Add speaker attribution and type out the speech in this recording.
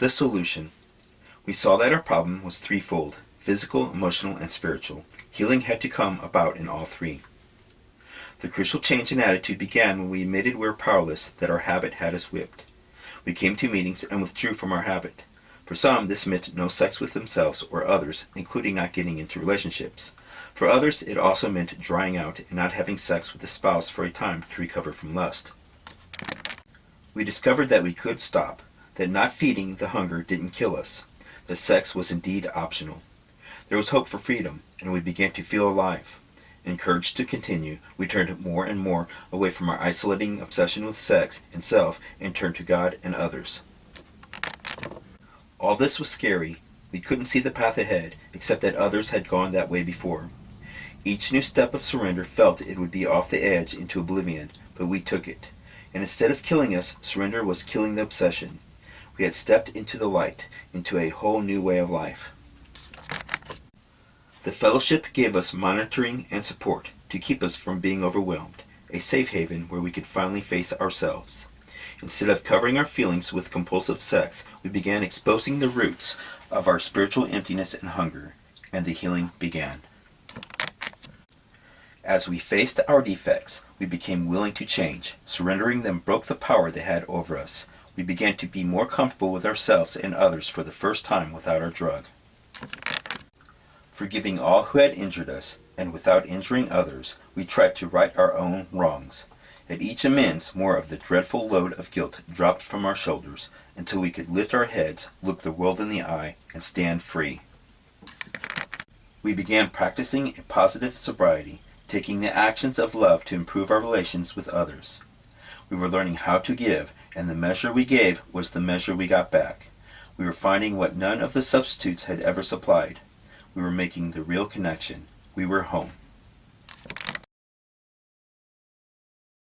Speaker 1: The solution. We saw that our problem was threefold: physical, emotional, and spiritual. Healing had to come about in all three. The crucial change in attitude began when we admitted we were powerless, that our habit had us whipped. We came to meetings and withdrew from our habit. For some, this meant no sex with themselves or others, including not getting into relationships. For others, it also meant drying out and not having sex with a spouse for a time to recover from lust. We discovered that we could stop, that not feeding the hunger didn't kill us, that sex was indeed optional. There was hope for freedom, and we began to feel alive. Encouraged to continue, we turned more and more away from our isolating obsession with sex and self and turned to God and others. All this was scary. We couldn't see the path ahead, except that others had gone that way before. Each new step of surrender felt it would be off the edge into oblivion, but we took it. And instead of killing us, surrender was killing the obsession. We had stepped into the light, into a whole new way of life. The fellowship gave us monitoring and support to keep us from being overwhelmed, a safe haven where we could finally face ourselves. Instead of covering our feelings with compulsive sex, we began exposing the roots of our spiritual emptiness and hunger, and the healing began. As we faced our defects, we became willing to change. Surrendering them broke the power they had over us. We began to be more comfortable with ourselves and others for the first time without our drug. Forgiving all who had injured us, and without injuring others, we tried to right our own wrongs. At each amends, more of the dreadful load of guilt dropped from our shoulders, until we could lift our heads, look the world in the eye, and stand free. We began practicing a positive sobriety, taking the actions of love to improve our relations with others. We were learning how to give, and the measure we gave was the measure we got back. We were finding what none of the substitutes had ever supplied. We were making the real connection. We were home.